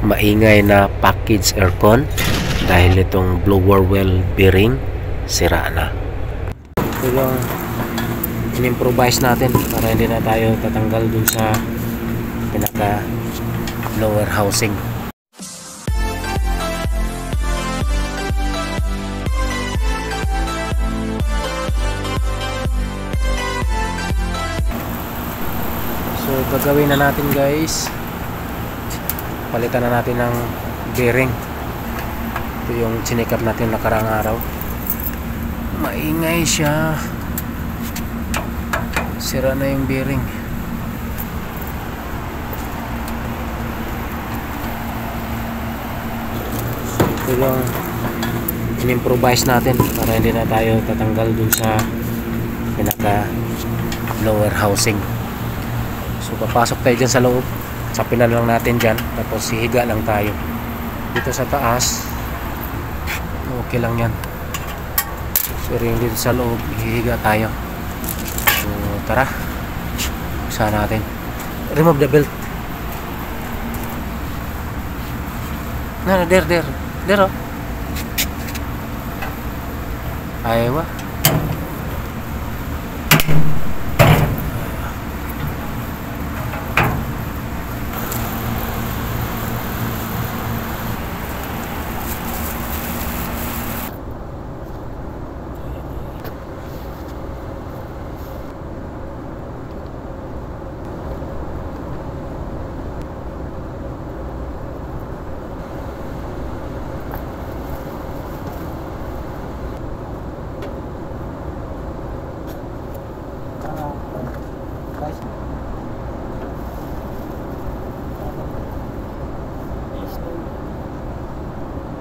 Maingay na package aircon dahil itong blower well bearing sira na. Ito yung in-improvise natin para hindi na tayo tatanggal dun sa pinaka blower housing. So gagawin na natin, guys, palitan na natin ng bearing. Ito yung chinikap natin nakaraang araw. Maingay siya, sira na yung bearing. Ito yung in-improvise natin para hindi na tayo tatanggal dun sa pinaka blower housing. So papasok tayo dyan sa loob, sapinan lang natin dyan, tapos hihiga lang tayo dito sa taas. Okay lang yan, pero yung dito sa loob hihiga tayo. So tara, buksan natin. Remove the belt. No, there oh. Aywa.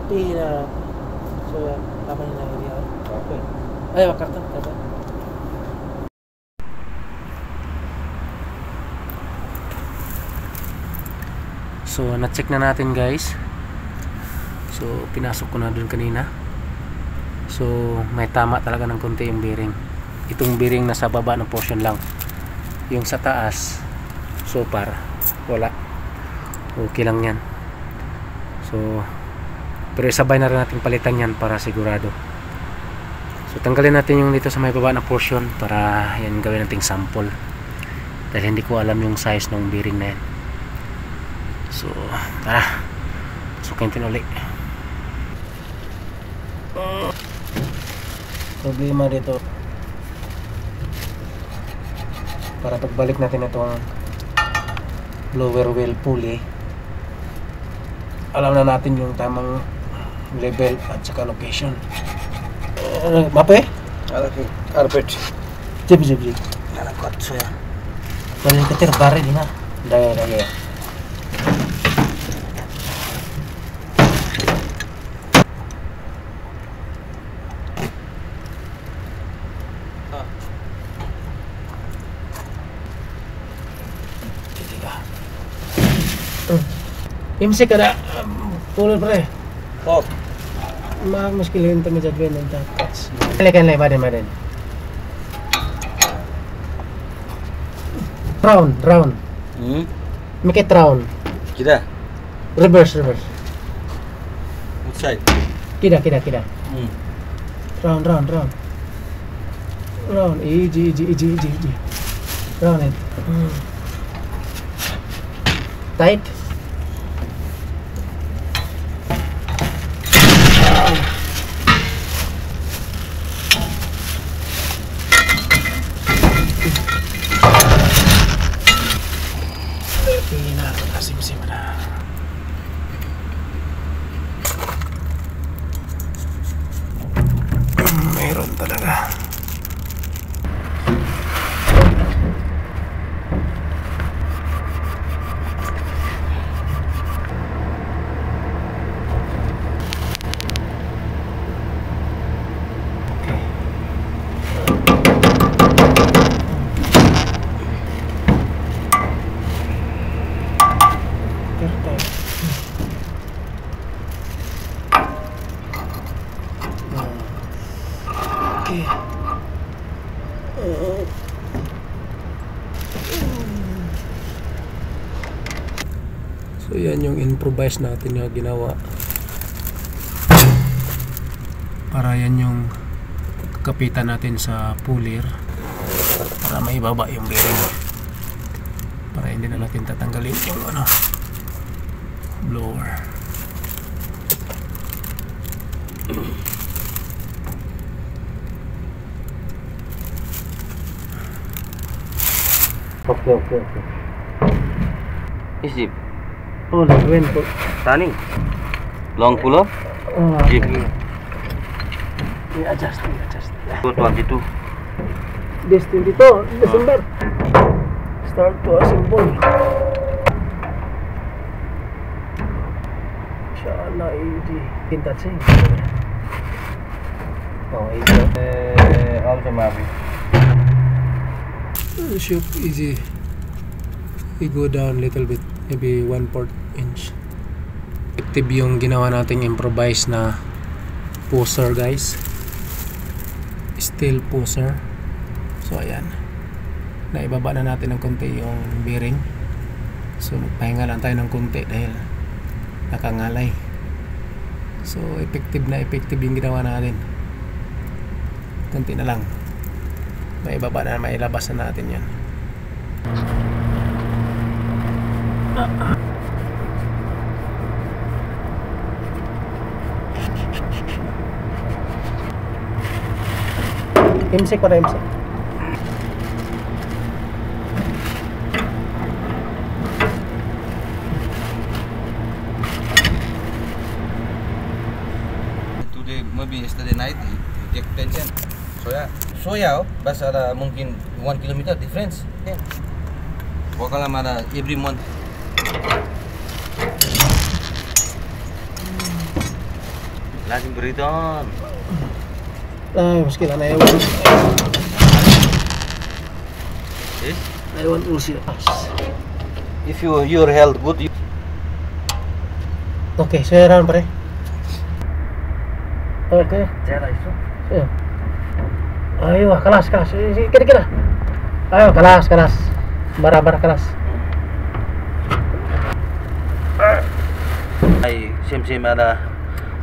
Pina. So, tama na lang area. Okay. Ay, makartan. So, na-check na natin, guys. So, pinasok ko na dun kanina. So, may tama talaga ng konti yung bearing. Itong bearing nasa baba ng portion lang. Yung sa taas, so far, wala. Okay lang yan. So, pero sabay na rin natin palitan yan para sigurado. So tanggalin natin yung dito sa may baba na portion para yan gawin nating sample, dahil hindi ko alam yung size ng bearing na yan. So tara, sukin natin ulit. Problema dito, para pagbalik natin itong blower well pulley, alam na natin yung tamang level at saka location. Mape? Carpet. Jib. Nalakot siya. Balik ka terbare din na. Daya. Imsik ada pull pre. Oh. Muskilin to medyo ng touch. Lekan lay baden. Round. Make it round. Kida. Reverse. Outside. Kida. Round. Round. Easy. Round it. Tight. Sim na. Mayroon talaga. yung improvise natin na ginawa. Para yan yung kapitan natin sa puller para maibaba yung bearing, para hindi na natin tatanggalin yung blower. Okay. Isip. Oh, lagawin po. Turning. Long pull up. Jig. I-adjust. 22. This 22 December. Start to assemble. Inshallah, easy. Touching. Oh, easy. Also maybe. Shoot easy. We go down little bit, maybe 1/4 inch. Effective yung ginawa nating improvise na pusher, guys. Steel pusher. So ayan, naibaba na natin ng konti yung bearing. So magpahinga lang tayo ng konti dahil nakangalay. So effective yung ginawa natin. Konti na lang, maibaba na, mailabas na natin yan. Imsik para imsik. Today maybe yesterday night he take tension. Soya bas ada mungkin 1 kilometer difference. Yeah. Wakalam ada every month. Lazim breathe on. Muskil na yun. Yes? I want to see. If your health good. Okay, saya pare. Okay. Jara isu. Yeah. Ayo, kelas. Kira-kira. Ayo, kelas. Bara kelas. Ay, same ada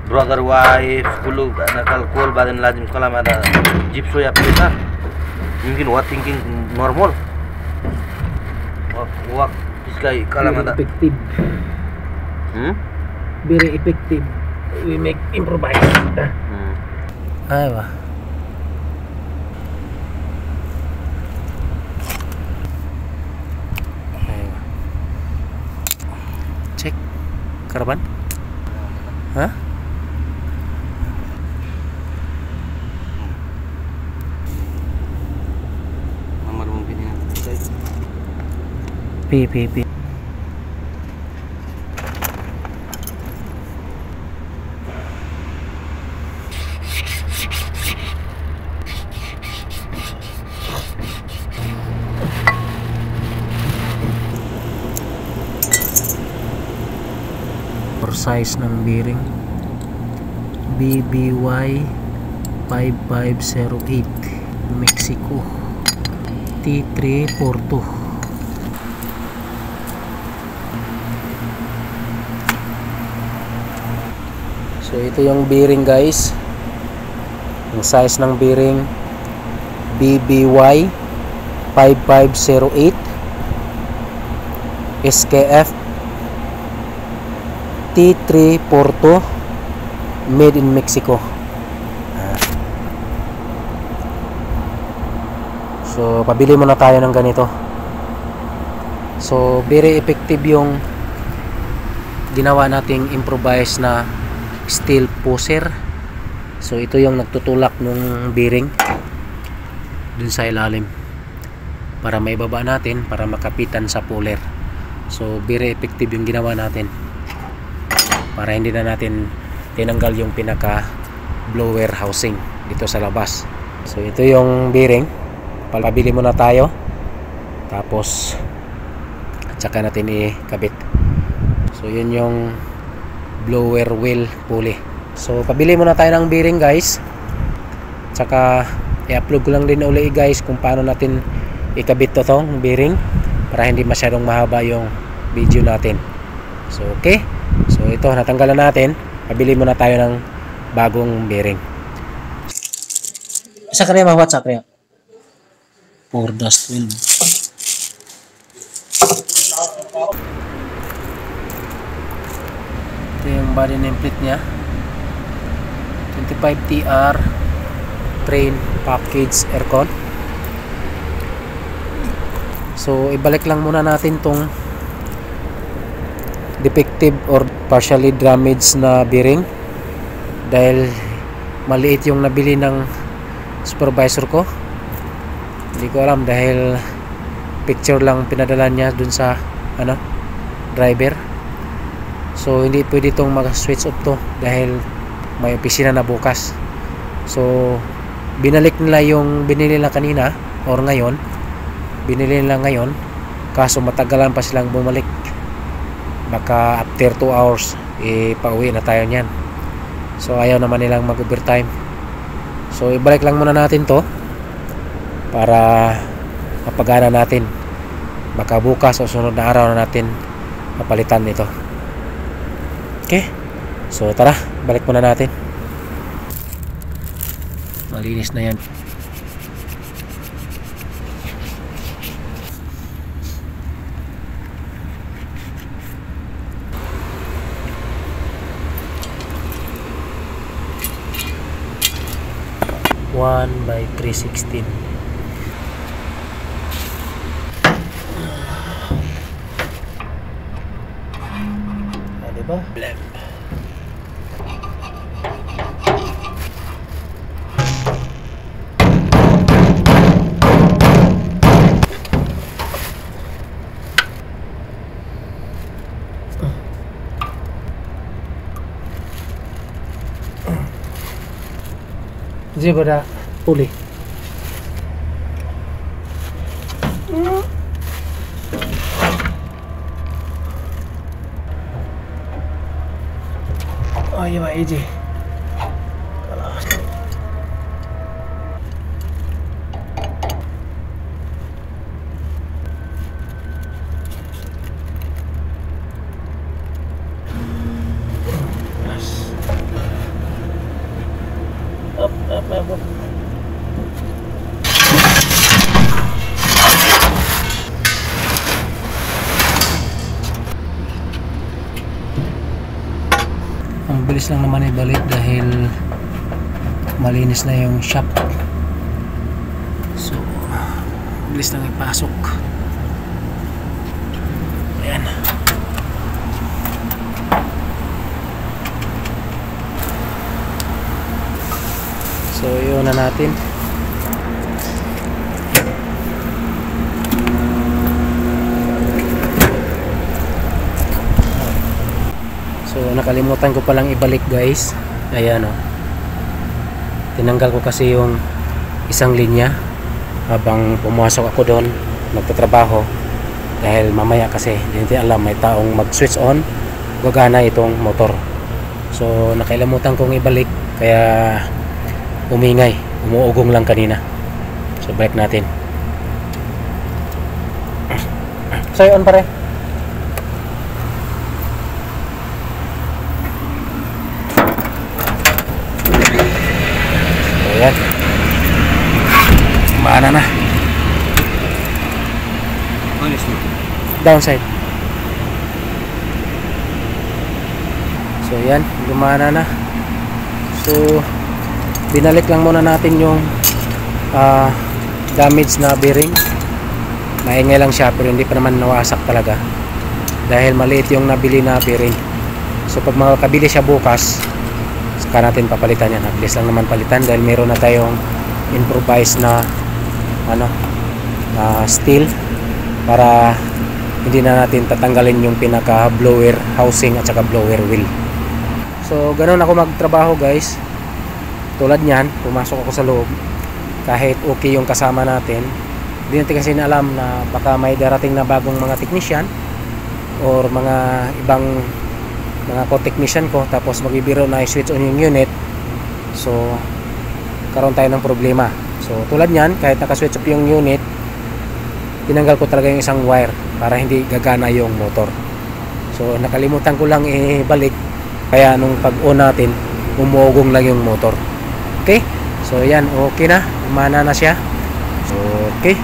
brother wife kulu nakal kol badan lazim kalam ada jeep soya pita. Mungkin what thinking normal. Wak iskai kalam ada. Effective. Very effective. We make improvise. Ayo. Cek karaban. Hah? Nomor mungkin ya. P. Size ng bearing BBY 5508 Mexico T342. So ito yung bearing, guys. Yung size ng bearing BBY 5508 SKF T342 made in Mexico. So pabili muna tayo ng ganito. So very effective yung ginawa nating improvise na steel pusher. So ito yung nagtutulak ng bearing dun sa ilalim para maibaba natin, para makapitan sa puller. So very effective yung ginawa natin para hindi na natin tinanggal yung pinaka blower housing dito sa labas. So ito yung bearing, pabili muna tayo tapos at saka natin ikabit. So yun yung blower wheel pulley. So pabili muna tayo ng bearing, guys, tsaka i-upload ko lang din uli, guys, kung paano natin ikabit to tong bearing para hindi masyadong mahaba yung video natin. So okay, so ito natanggalan natin, pabili muna tayo ng bagong bearing. Sa kanya mawat sa kanya for dust 12. Ito yung body nameplate nya, 25TR train package aircon. So ibalik lang muna natin tong defective or partially damaged na bearing dahil maliit yung nabili ng supervisor ko. Hindi ko alam dahil picture lang pinadala niya dun sa driver. So hindi pwede itong mag-switch off to dahil may opisina na bukas. So binalik nila yung binili nila kanina or ngayon, binili nila ngayon, kaso matagalan pa silang bumalik. Baka after 2 hours pauwi na tayo niyan. So ayaw naman nilang mag-overtime. So ibalik lang muna natin to para mapagana natin. Baka bukas o sunod na araw na natin papalitan ito. Okay, so tara, balik muna natin. Malinis na yan. One by 316. Diba? Blam. Pada pulih. Oh iya Pak Iji. Up. Ang bilis lang naman ibalik dahil malinis na yung shop. So bilis lang ipasok. Ayan. So yun na natin. So nakalimutan ko palang ibalik guys. Ayan o. Tinanggal ko kasi yung isang linya habang pumasok ako doon nagtatrabaho dahil mamaya kasi hindi alam may taong mag-switch on gagana itong motor. So nakalimutan kong ibalik kaya umingay, umuugong lang kanina. So balik natin. So on pare. Ayan. Maana na. Downside. So yan, gumana na. So binalik lang muna natin yung damage na bearing. Maingay lang siya pero hindi pa naman nawasak talaga dahil maliit yung nabili na bearing. So pag makakabili siya bukas saka natin papalitan yan. Mabilis lang naman palitan dahil meron na tayong improvised na steel para hindi na natin tatanggalin yung pinaka blower housing at saka blower wheel. So ganoon ako magtrabaho guys. Tulad niyan, pumasok ako sa loob kahit okay yung kasama natin, hindi natin kasi alam na baka may darating na bagong mga technician or mga ibang mga co-technician ko tapos magbibiro na i-switch on yung unit. So karoon tayo ng problema. So tulad niyan, kahit naka-switch off yung unit, tinanggal ko talaga yung isang wire para hindi gagana yung motor. So nakalimutan ko lang ibalik, kaya nung pag-on natin umuugong lang yung motor. Okay, so yan, okay na, umana na siya. So okay.